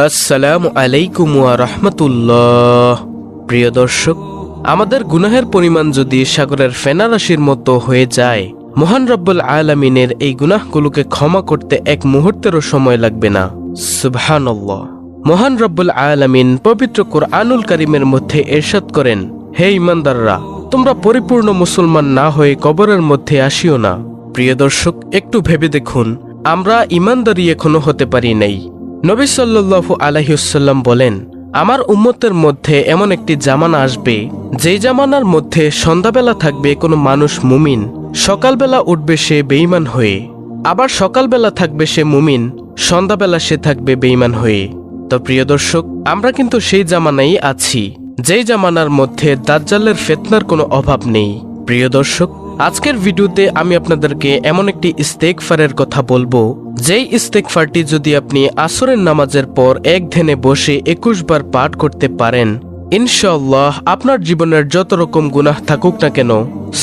আসসালামু আলাইকুম ওয়া রাহমাতুল্লাহ। প্রিয় দর্শক, আমাদের গুনাহের পরিমাণ যদি সাগরের ফেনা রাশির মতো হয়ে যায়, মহান রব্বুল আলামিনের এই গুনাহগুলোকে ক্ষমা করতে এক মুহূর্তেরও সময় লাগবে না। সুবহানাল্লাহ। মহান রব্বুল আলামিন পবিত্র কুরআনুল কারীমের মধ্যে ইরশাদ করেন, হে ঈমানদাররা, তোমরা পরিপূর্ণ মুসলমান না হয়ে কবরের মধ্যে আসিও না। প্রিয় দর্শক, একটু ভেবে দেখুন, আমরা ঈমানদারি এখনো হতে পারি নাই। নবী সাল্লাল্লাহু আলাইহি ওয়াসাল্লাম বলেন, আমার উম্মতের মধ্যে এমন একটি জামানা আসবে, যেই জামানার মধ্যে সন্ধ্যাবেলা থাকবে কোনো মানুষ মুমিন, সকালবেলা উঠবে সে বেঈমান হয়ে, আবার সকালবেলা থাকবে সে মুমিন, সন্ধ্যাবেলা সে থাকবে বেঈমান হয়ে। তো প্রিয় দর্শক, আমরা কিন্তু সেই জামানাই আছি, যেই জামানার মধ্যে দাজ্জালের ফিতনার কোনো অভাব নেই। প্রিয় দর্শক, আজকের ভিডিওতে আমি আপনাদেরকে এমন একটি ইস্তেগফারের কথা বলবো, যেই ইস্তেগফারটি যদি আপনি আসরের নামাজের পর এক ধ্যানে বসে 21 বার পাঠ করতে পারেন, ইনশাআল্লাহ আপনার জীবনের যত রকম গুনাহ থাকুক না কেন,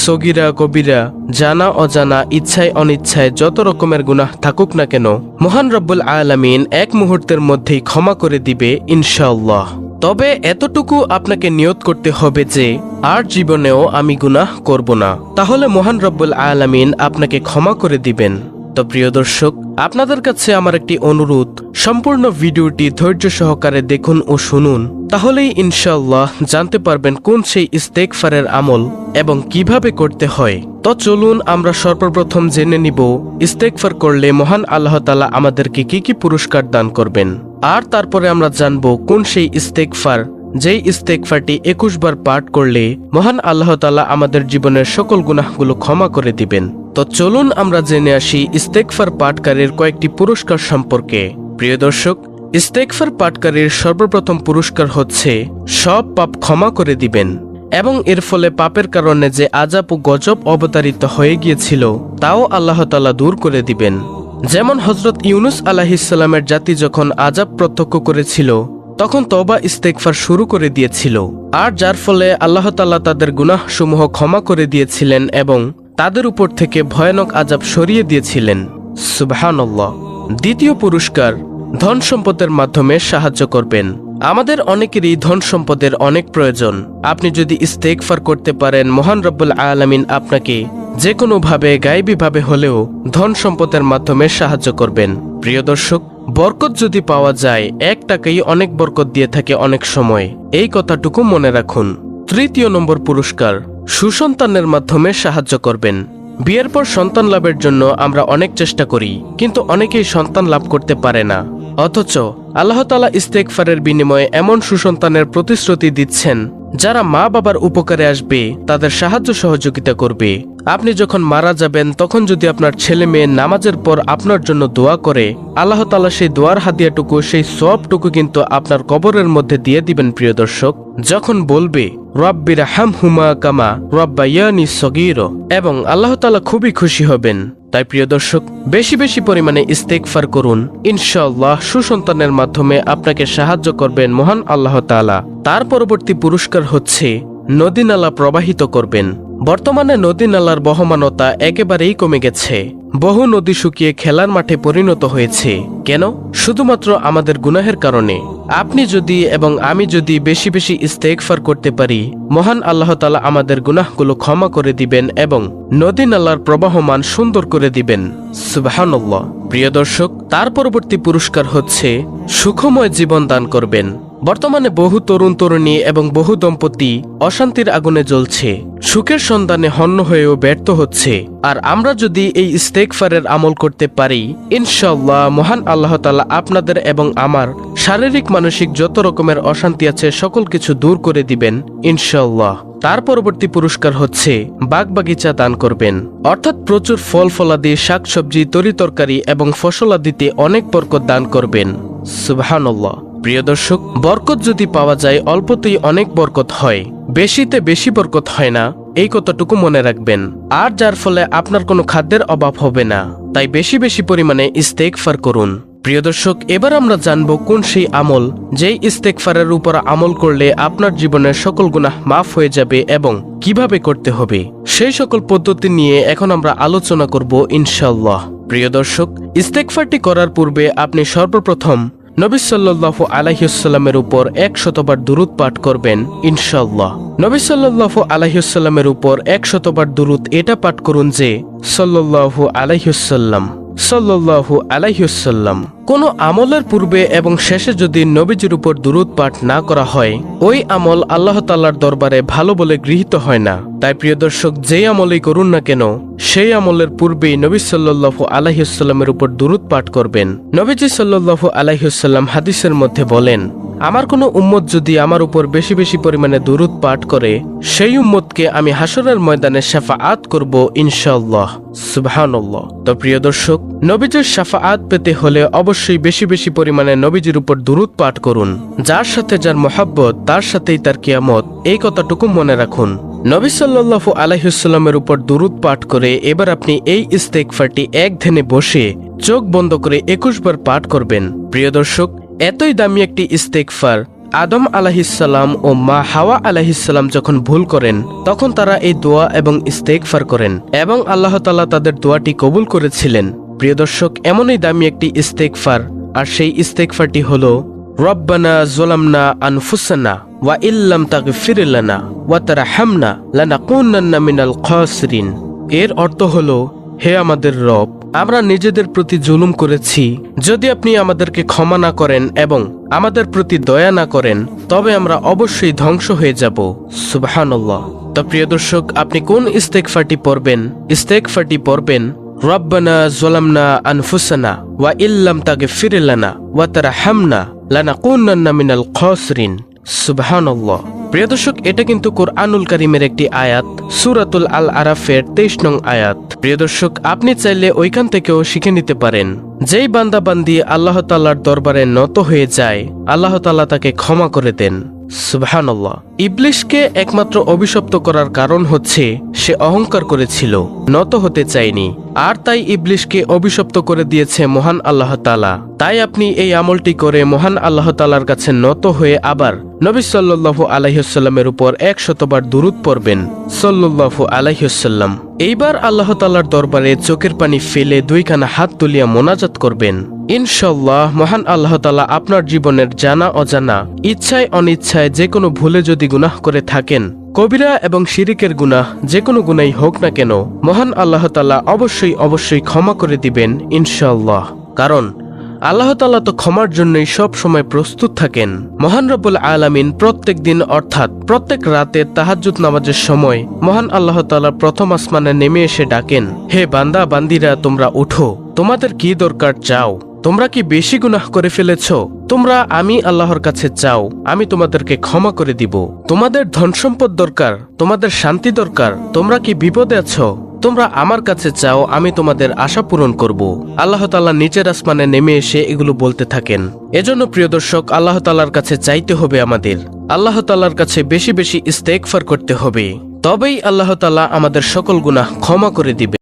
সগীরা কবিরা, জানা অজানা, ইচ্ছায় অনিচ্ছায় যত রকমের গুনাহ থাকুক না কেন, মহান রব্বুল আলামিন এক মুহূর্তের মধ্যেই ক্ষমা করে দিবে ইনশাআল্লাহ। তবে এতটুকু আপনাকে নিয়ত করতে হবে যে আর জীবনেও আমি গুনাহ করব না, তাহলে মহান রব্বুল আলামিন আপনাকে ক্ষমা করে দিবেন। তো প্রিয় দর্শক, আপনাদের কাছে আমার একটি অনুরোধ, সম্পূর্ণ ভিডিওটি ধৈর্য সহকারে দেখুন ও শুনুন, তাহলেই ইনশাআল্লাহ জানতে পারবেন কোন সেই ইস্তেগফারের আমল এবং কিভাবে করতে হয়। তো চলুন আমরা সর্বপ্রথম জেনে নিব ইস্তেগফার করলে মহান আল্লাহ তাআলা আমাদেরকে কি কি পুরস্কার দান করবেন, আর তারপরে আমরা জানব কোন সেই ইস্তেগফার, যেই ইস্তেগফারটি 21 বার পাঠ করলে মহান আল্লাহ তাআলা আমাদের জীবনের সকল গুনাহগুলো ক্ষমা করে দিবেন। তো চলুন আমরা জেনে আসি ইস্তেগফার পাঠকারীর কয়েকটি পুরস্কার সম্পর্কে। প্রিয় দর্শক, ইস্তেগফার পাঠকারীর সর্বপ্রথম পুরস্কার হচ্ছে সব পাপ ক্ষমা করে দিবেন, এবং এর ফলে পাপের কারণে যে আযাব ও গজব অবতারিত হয়ে গিয়েছিল তাও আল্লাহ তাআলা দূর করে দিবেন। যেমন হযরত ইউনুস আলাইহিস সালামের জাতি যখন আযাব প্রত্যক্ষ করেছিল, তখন তওবা ইস্তেগফার শুরু করে দিয়েছিল, আর যার ফলে আল্লাহ তাআলা তাদের গুনাহ সমূহ ক্ষমা করে দিয়েছিলেন এবং তাদের উপর থেকে ভয়ানক আযাব সরিয়ে দিয়েছিলেন। সুবহানাল্লাহ। দ্বিতীয় পুরস্কার, ধন সম্পদের মাধ্যমে সাহায্য করবেন। আমাদের অনেকেরই ধন সম্পদের অনেক প্রয়োজন। আপনি যদি ইস্তেগফার করতে পারেন, মহান রব্বুল আলামিন আপনাকে যে কোনোভাবে গায়েবীভাবে হলেও ধন সম্পদের মাধ্যমে সাহায্য করবেন। প্রিয় দর্শক, বরকত যদি পাওয়া যায়, 1 টাকাই অনেক বরকত দিয়ে থাকে অনেক সময়, এই কথাটুকু মনে রাখুন। তৃতীয় নম্বর পুরস্কার, সুসন্তানের মাধ্যমে সাহায্য করবেন। বিয়ের পর সন্তান লাভের জন্য আমরা অনেক চেষ্টা করি, কিন্তু অনেকেই সন্তান লাভ করতে পারে না, অথচ আল্লাহ তাআলা ইস্তেগফারের বিনিময়ে এমন সুসন্তানের প্রতিশ্রুতি দিচ্ছেন যারা মা বাবার উপকারে আসবে, তাদের সাহায্য সহযোগিতা করবে। আপনি যখন মারা যাবেন, তখন যদি আপনার ছেলে মেয়ে নামাজের পর আপনার জন্য দোয়া করে, আল্লাহ তাআলা সেই দোয়ার হাদিয়াটুকু, সেই সওয়াবটুকু কিন্তু আপনার কবরের মধ্যে দিয়ে দিবেন। প্রিয় দর্শক, যখন বলবে রব্বিরহামহুমা কামা রব্বায়ানি সগীরা, এবং আল্লাহ তাআলা খুবই খুশি হবেন। তাই প্রিয় দর্শক, বেশি বেশি পরিমাণে ইস্তেগফার করুন, ইনশাআল্লাহ সুসন্তানের মাধ্যমে আপনাকে সাহায্য করবেন মহান আল্লাহ তাআলা। তার পরবর্তী পুরস্কার হচ্ছে নদী নালা প্রবাহিত করবেন। বর্তমানে নদী নালার বহমানতা একেবারেই কমে গেছে। বহু নদী শুকিয়ে খেলার মাঠে পরিণত হয়েছে। কেন? শুধুমাত্র আমাদের গুনাহের কারণে। আপনি যদি এবং আমি যদি বেশি বেশি ইস্তেগফার করতে পারি, মহান আল্লাহ তাআলা আমাদের গুনাহগুলো ক্ষমা করে দিবেন এবং নদী নালার প্রবাহমান সুন্দর করে দিবেন। সুবহানাল্লাহ। প্রিয় দর্শক, তার পরবর্তী পুরস্কার হচ্ছে সুখময় জীবন দান করবেন। বর্তমানে বহু তরুণ তরুণী এবং বহু দম্পতি অশান্তির আগুনে জ্বলছে, সুখের সন্ধানে হন্য হয়েও ব্যর্থ হচ্ছে। আর আমরা যদি এই ইস্তেগফারের আমল করতে পারি, ইনশাআল্লাহ মহান আল্লাহ তাআলা আপনাদের এবং আমার শারীরিক মানসিক যত রকমের অশান্তি আছে সকল কিছু দূর করে দিবেন ইনশাআল্লাহ। তার পরবর্তী পুরস্কার হচ্ছে বাগবাগিচা দান করবেন, অর্থাৎ প্রচুর ফল ফলাদি, শাকসবজি, তরিতরকারি এবং ফসলাদিতে অনেক বরকত দান করবেন। সুবহানাল্লাহ। প্রিয় দর্শক, বরকত যদি পাওয়া যায়, অল্পতেই অনেক বরকত হয়, বেশিতে বেশি বরকত হয় না, এই কথাটুকু মনে রাখবেন। আর যার ফলে আপনার কোনো খাদ্যের অভাব হবে না। তাই বেশি বেশি পরিমাণে ইস্তেগফার করুন। প্রিয় দর্শক, এবার আমরা জানব কোন সেই আমল, যেই ইস্তেগফারের উপর আমল করলে আপনার জীবনের সকল গুনাহ মাফ হয়ে যাবে এবং কিভাবে করতে হবে। সেই সকল পদ্ধতি নিয়ে এখন আমরা আলোচনা করব ইনশাআল্লাহ। প্রিয় দর্শক, ইস্তেগফারটি করার পূর্বে আপনি সর্বপ্রথম নবী সাল্লাল্লাহু আলাইহি ওয়াসাল্লামের উপর 100বার দুরূদ পাঠ করবেন ইনশাআল্লাহ। নবী সাল্লাল্লাহু আলাইহি ওয়াসাল্লামের উপর 100বার দুরূদ এটা পাঠ করুন যে সাল্লাল্লাহু আলাইহি ওয়াসাল্লাম সাল্লাল্লাহু আলাইহি ওয়াসাল্লাম। কোনো আমলের পূর্বে এবং শেষে যদি নবীজির উপর দুরূদ পাঠ না করা হয়, ওই আমল আল্লাহ তাআলার দরবারে ভালো বলে গৃহীত হয় না। তাই প্রিয় দর্শক, যেই আমলই করুন না কেন, সেই আমলের পূর্বেই নবী সাল্লাল্লাহু আলাইহি ওয়াসাল্লামের উপর দুরূদ পাঠ করবেন। নবীজি সাল্লাল্লাহু আলাইহি ওয়াসাল্লাম হাদিসের মধ্যে বলেন, আমার কোনো উম্মত যদি আমার উপর বেশি বেশি পরিমাণে দুরূদ পাঠ করে, সেই উম্মতকে আমি হাসরের ময়দানে শাফাআত করব ইনশাআল্লাহ। সুবহানাল্লাহ। তো প্রিয় দর্শক, নবীজির শাফাআত পেতে হলে অবশ্যই বেশি বেশি পরিমাণে নবীজির উপর দুরূদ পাঠ করুন। যার সাথে যার মহব্বত, তার সাথেই তার কিয়ামত, এই কথাটুকু মনে রাখুন। নবী সাল্লাল্লাহু আলাইহি ওয়াসাল্লামের উপর দুরূদ পাঠ করে এবার আপনি এই ইস্তেগফারটি এক ধ্যানে বসে চোখ বন্ধ করে 21 বার পাঠ করবেন। প্রিয় দর্শক, এতই দামি একটি ইস্তেগফার আদম আলাইহিসসালাম ও মা হাওয়া আলাইহিসসালাম যখন ভুল করেন, তখন তারা এই দোয়া এবং ইস্তেগফার করেন এবং আল্লাহ তাআলা তাদের দোয়াটি কবুল করেছিলেন। প্রিয় দর্শক, এমনই দামি একটি ইস্তেগফার, আর সেই ইস্তেগফারটি হলো রব্বানা যালামনা আনফুসানা ওয়া ইল্লাম তাগফির লানা ওয়া তারহামনা লানাকুনান্না মিনাল খাসিরিন। এর অর্থ হলো, হে আমাদের রব, আমরা নিজেদের প্রতি জুলুম করেছি। যদি আপনি আমাদেরকে ক্ষমা না করেন এবং আমাদের প্রতি দয়া না করেন, তবে আমরা অবশ্যই ধ্বংস হয়ে যাব। সুবহানাল্লাহ। তো প্রিয় দর্শক, আপনি কোন ইস্তেগফারটি পড়বেন? ইস্তেগফারটি পড়বেন রব্বানা যালামনা আনফুসানা ওয়া ইল্লাম তাগফির লানা ওয়া তারহামনা লানাকুনান্না মিনাল খাসিরিন। সুবহানাল্লাহ। প্রিয় দর্শক, এটা কিন্তু কোরআনুল কারীমের একটি আয়াত, সূরাতুল আল আরাফের 23 নং আয়াত। প্রিয় দর্শক, আপনি চাইলে ওইখান থেকেও শিখে নিতে পারেন। যেই বান্দা বান্দি আল্লাহ তাআলার দরবারে নত হয়ে যায়, আল্লাহ তাআলা তাকে ক্ষমা করে দেন। সুবহানাল্লাহ। ইবলিশকে একমাত্র অভিশপ্ত করার কারণ হচ্ছে সে অহংকার করেছিল, নত হতে চায়নি, আর তাই ইবলিশকে অভিশপ্ত করে দিয়েছে মহান আল্লাহ তাআলা। তাই আপনি এই আমলটি করে মহান আল্লাহ তাআলার কাছে নত হয়ে আবার নবী সাল্লাল্লাহু আলাইহি ওয়াসাল্লামের উপর 100বার দুরূদ পড়বেন সাল্লাল্লাহু আলাইহি ওয়াসাল্লাম। এইবার আল্লাহ তাআলার দরবারে চোখের পানি ফেলে দুইখানা হাত তুলিয়া মোনাজাত করবেন। ইনশাআল্লাহ মহান আল্লাহ তাআলা আপনার জীবনের জানা অজানা, ইচ্ছায় অনিচ্ছায় যে কোনো ভুলে যদি গুনাহ করে থাকেন, কবিরা এবং শিরিকের গুনাহ যে কোনো গুনাহই হোক না কেন, মহান আল্লাহ তাআলা অবশ্যই অবশ্যই ক্ষমা করে দিবেন ইনশাআল্লাহ। কারণ আল্লাহ তাআলা তো ক্ষমার জন্যই সব সময় প্রস্তুত থাকেন। মহান রব্বুল আলামিন প্রত্যেক দিন অর্থাৎ প্রত্যেক রাতে তাহাজ্জুদ নামাজের সময় মহান আল্লাহ তাআলা প্রথম আসমানে নেমে এসে ডাকেন, হে বান্দা বান্দিরা, তোমরা উঠো, তোমাদের কি দরকার চাও? তোমরা কি বেশি গুনাহ করে ফেলেছ? তোমরা আমি আল্লাহর কাছে চাও, আমি তোমাদেরকে ক্ষমা করে দিব। তোমাদের ধন সম্পদ দরকার, তোমাদের শান্তি দরকার, তোমরা কি বিপদে আছো? তোমরা আমার কাছে চাও, আমি তোমাদের আশা পূরণ করব। আল্লাহ তাআলা নিচের আসমানে নেমে এসে এগুলো বলতে থাকেন। এজন্য প্রিয় দর্শক, আল্লাহ তাআলার কাছে চাইতে হবে আমাদের, আল্লাহ তাআলার কাছে বেশি বেশি ইস্তেগফার করতে হবে, তবেই আল্লাহ তাআলা আমাদের সকল গুনাহ ক্ষমা করে দিবে।